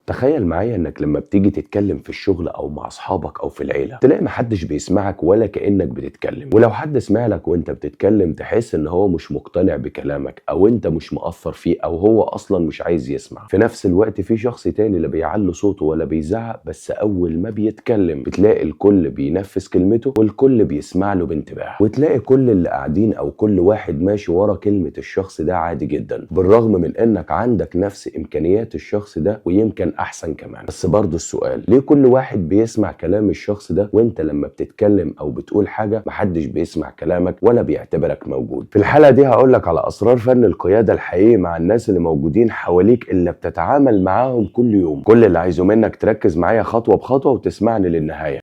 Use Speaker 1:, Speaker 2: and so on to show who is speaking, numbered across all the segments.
Speaker 1: تخيل معايا انك لما بتيجي تتكلم في الشغل او مع اصحابك او في العيله تلاقي محدش بيسمعك ولا كانك بتتكلم، ولو حد سمع لك وانت بتتكلم تحس ان هو مش مقتنع بكلامك او انت مش مؤثر فيه او هو اصلا مش عايز يسمع. في نفس الوقت في شخص تاني لا بيعلي صوته ولا بيزعق، بس اول ما بيتكلم بتلاقي الكل بينفذ كلمته والكل بيسمع له بانتباه، وتلاقي كل اللي قاعدين او كل واحد ماشي ورا كلمه الشخص ده عادي جدا، بالرغم من انك عندك نفس امكانيات الشخص ده ويمكن احسن كمان. بس برضه السؤال، ليه كل واحد بيسمع كلام الشخص ده وانت لما بتتكلم او بتقول حاجه محدش بيسمع كلامك ولا بيعتبرك موجود؟ في الحلقه دي هقولك على اسرار فن القياده الحقيقي مع الناس اللي موجودين حواليك اللي بتتعامل معاهم كل يوم. كل اللي عايزه منك تركز معايا خطوه بخطوه وتسمعني للنهايه.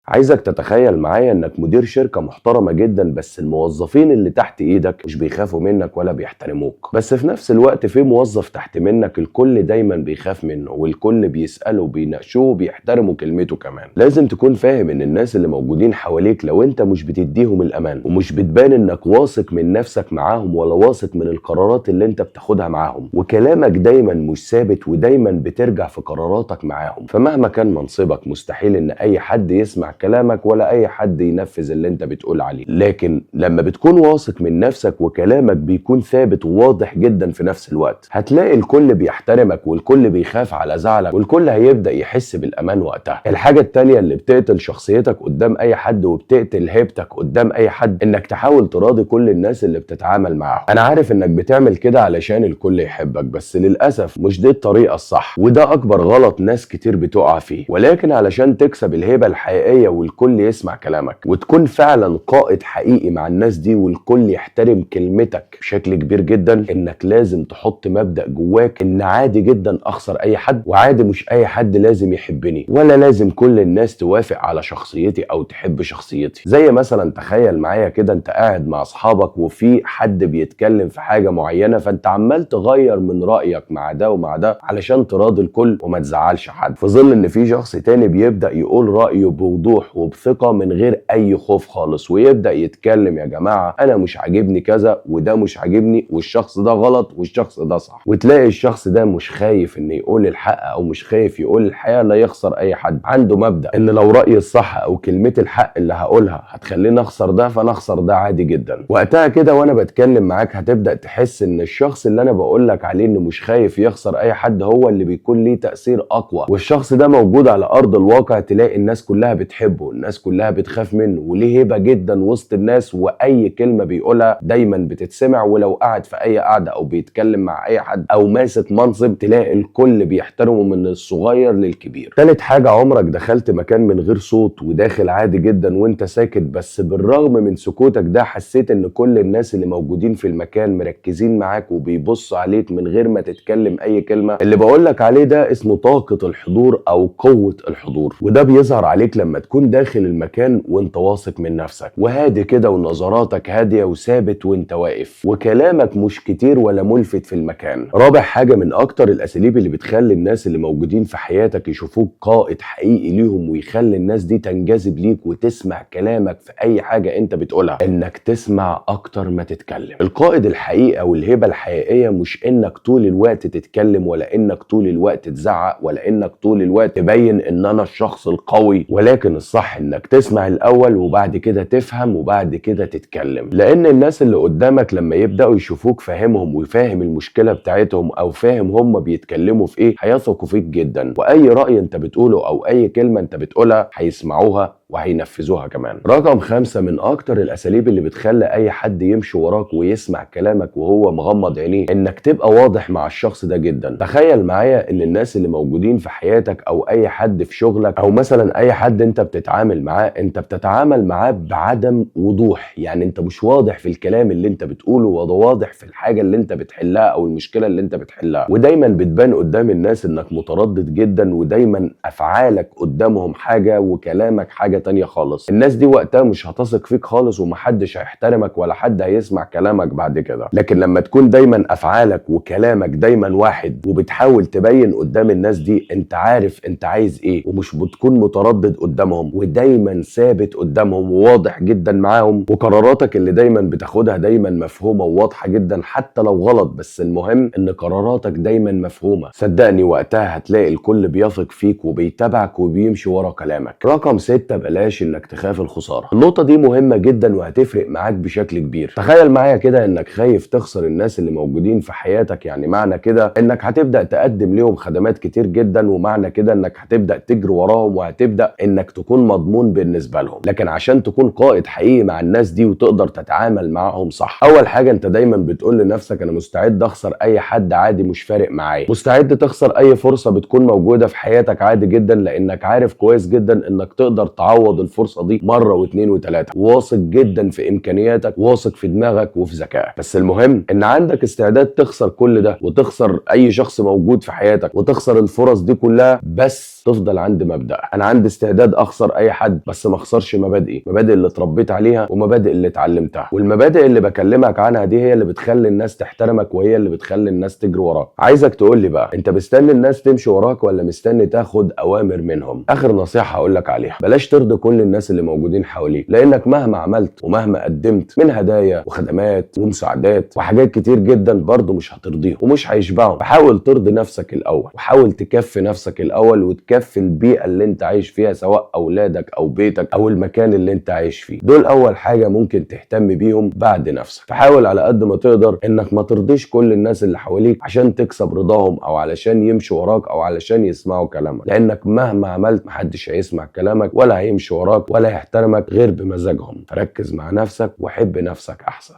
Speaker 1: عايزك تتخيل معايا انك مدير شركة محترمة جدا، بس الموظفين اللي تحت ايدك مش بيخافوا منك ولا بيحترموك، بس في نفس الوقت في موظف تحت منك الكل دايما بيخاف منه والكل بيسأله وبيناقشوه وبيحترموا كلمته كمان. لازم تكون فاهم ان الناس اللي موجودين حواليك لو انت مش بتديهم الامان ومش بتبان انك واثق من نفسك معاهم ولا واثق من القرارات اللي انت بتاخدها معاهم، وكلامك دايما مش ثابت ودايما بترجع في قراراتك معاهم، فمهما كان منصبك مستحيل ان اي حد يسمع كلامك ولا اي حد ينفذ اللي انت بتقول عليه. لكن لما بتكون واثق من نفسك وكلامك بيكون ثابت وواضح جدا في نفس الوقت، هتلاقي الكل بيحترمك والكل بيخاف على زعلك والكل هيبدأ يحس بالامان وقتها. الحاجة التانية اللي بتقتل شخصيتك قدام اي حد وبتقتل هيبتك قدام اي حد، انك تحاول تراضي كل الناس اللي بتتعامل معاهم. انا عارف انك بتعمل كده علشان الكل يحبك، بس للاسف مش دي الطريقة الصح، وده اكبر غلط ناس كتير بتقع فيه. ولكن علشان تكسب الهيبة الحقيقية والكل يسمع كلامك وتكون فعلا قائد حقيقي مع الناس دي والكل يحترم كلمتك بشكل كبير جدا، انك لازم تحط مبدأ جواك ان عادي جدا اخسر اي حد، وعادي مش اي حد لازم يحبني ولا لازم كل الناس توافق على شخصيتي او تحب شخصيتي. زي مثلا تخيل معايا كده انت قاعد مع اصحابك وفي حد بيتكلم في حاجة معينة، فانت عمال تغير من رأيك مع ده ومع ده علشان تراضي الكل وما تزعلش حد، في ظل ان في شخص تاني بيبدأ يقول رأيه بوضوح وبثقة من غير اي خوف خالص، ويبدأ يتكلم يا جماعة انا مش عاجبني كذا وده مش عاجبني والشخص ده غلط والشخص ده صح، وتلاقي الشخص ده مش خايف ان يقول الحق او مش خايف يقول الحقيقة، لا يخسر اي حد. عنده مبدأ ان لو رأيي الصح او كلمة الحق اللي هقولها هتخليني اخسر ده فانا اخسر ده عادي جدا. وقتها كده وانا بتكلم معاك هتبدأ تحس ان الشخص اللي انا بقولك عليه انه مش خايف يخسر اي حد هو اللي بيكون ليه تأثير اقوى، والشخص ده موجود على ارض الواقع تلاقي الناس كلها بتحبه، الناس كلها بتخاف منه وليه هيبة جدا وسط الناس، واي كلمة بيقولها دايما بتتسمع، ولو قاعد في اي قعدة او بيتكلم مع اي حد او ماسك منصب تلاقي الكل بيحترمه من الصغير للكبير. تالت حاجة، عمرك دخلت مكان من غير صوت وداخل عادي جدا وانت ساكت، بس بالرغم من سكوتك ده حسيت ان كل الناس اللي موجودين في المكان مركزين معاك وبيبصوا عليك من غير ما تتكلم اي كلمة؟ اللي بقولك عليه ده اسمه طاقة الحضور او قوة الحضور، وده بيظهر عليك لما تكون داخل المكان وانت واثق من نفسك وهادي كده ونظراتك هادية وثابت وانت واقف وكلامك مش كتير ولا ملفت في المكان. رابع حاجة من اكتر الاساليب اللي بتخلي الناس اللي موجودين في حياتك يشوفوك قائد حقيقي ليهم ويخلي الناس دي تنجذب ليك وتسمع كلامك في اي حاجة انت بتقولها، انك تسمع اكتر ما تتكلم. القائد الحقيقي او الهبة الحقيقية مش انك طول الوقت تتكلم ولا انك طول الوقت تزعق ولا انك طول الوقت تبين ان انا الشخص القوي، ولكن الصح انك تسمع الاول وبعد كده تفهم وبعد كده تتكلم. لان الناس اللي قدامك لما يبدأوا يشوفوك فاهمهم وفاهم المشكلة بتاعتهم او فاهم هم بيتكلموا في ايه هيثقوا فيك جدا، واي رأي انت بتقوله او اي كلمة انت بتقولها هيسمعوها وهينفذوها كمان. رقم 5 من اكتر الاساليب اللي بتخلي اي حد يمشي وراك ويسمع كلامك وهو مغمض عينيه، انك تبقى واضح مع الشخص ده جدا. تخيل معايا ان الناس اللي موجودين في حياتك او اي حد في شغلك او مثلا اي حد انت بتتعامل معاه، انت بتتعامل معاه بعدم وضوح، يعني انت مش واضح في الكلام اللي انت بتقوله ولا واضح في الحاجة اللي انت بتحلها او المشكلة اللي انت بتحلها، ودايما بتبان قدام الناس انك متردد جدا ودايما افعالك قدامهم حاجة وكلامك حاجة تانية خالص. الناس دي وقتها مش هتثق فيك خالص ومحدش هيحترمك ولا حد هيسمع كلامك بعد كده. لكن لما تكون دايما افعالك وكلامك دايما واحد وبتحاول تبين قدام الناس دي انت عارف انت عايز ايه ومش بتكون متردد قدامهم، معاهم ودايما ثابت قدامهم وواضح جدا معاهم، وقراراتك اللي دايما بتاخدها دايما مفهومة وواضحة جدا حتى لو غلط، بس المهم ان قراراتك دايما مفهومة. صدقني وقتها هتلاقي الكل بيثق فيك وبيتابعك وبيمشي ورا كلامك. رقم 6، بلاش انك تخاف الخسارة. النقطة دي مهمة جدا وهتفرق معاك بشكل كبير. تخيل معايا كده انك خايف تخسر الناس اللي موجودين في حياتك، يعني معنى كده انك هتبدأ تقدم لهم خدمات كتير جدا، ومعنى كده انك هتبدأ تجري وراهم وهتبدأ انك تكون مضمون بالنسبة لهم. لكن عشان تكون قائد حقيقي مع الناس دي وتقدر تتعامل معاهم صح، اول حاجة انت دايما بتقول لنفسك انا مستعد اخسر اي حد عادي مش فارق معايا، مستعد تخسر اي فرصة بتكون موجودة في حياتك عادي جدا، لانك عارف كويس جدا انك تقدر تعوض الفرصة دي مرة واثنين وثلاثة، واثق جدا في امكانياتك، واثق في دماغك وفي ذكائك. بس المهم ان عندك استعداد تخسر كل ده وتخسر اي شخص موجود في حياتك وتخسر الفرص دي كلها، بس تفضل عند مبدأ انا عندي استعداد اخسر اي حد بس ما اخسرش مبادئي، مبادئ اللي اتربيت عليها ومبادئ اللي اتعلمتها. والمبادئ اللي بكلمك عنها دي هي اللي بتخلي الناس تحترمك وهي اللي بتخلي الناس تجري وراك. عايزك تقول لي بقى، انت مستني الناس تمشي وراك ولا مستني تاخد اوامر منهم؟ اخر نصيحة هقول لك عليها، بلاش ترضي كل الناس اللي موجودين حواليك، لانك مهما عملت ومهما قدمت من هدايا وخدمات ومساعدات وحاجات كتير جدا برضه مش هترضيهم ومش هيشبعهم. فحاول ترضي نفسك الاول، وحاول تكفي نفسك الاول وتكفي البيئة اللي انت عايش فيها، سواء اولادك او بيتك او المكان اللي انت عايش فيه. دول اول حاجة ممكن تهتم بيهم بعد نفسك. فحاول على قد ما تقدر انك ما ترضيش كل الناس اللي حواليك عشان تكسب رضاهم او علشان يمشوا وراك او علشان يسمعوا كلامك، لانك مهما عملت محدش هيسمع كلامك ولا هيمشي وراك ولا يحترمك غير بمزاجهم. فركز مع نفسك وحب نفسك احسن.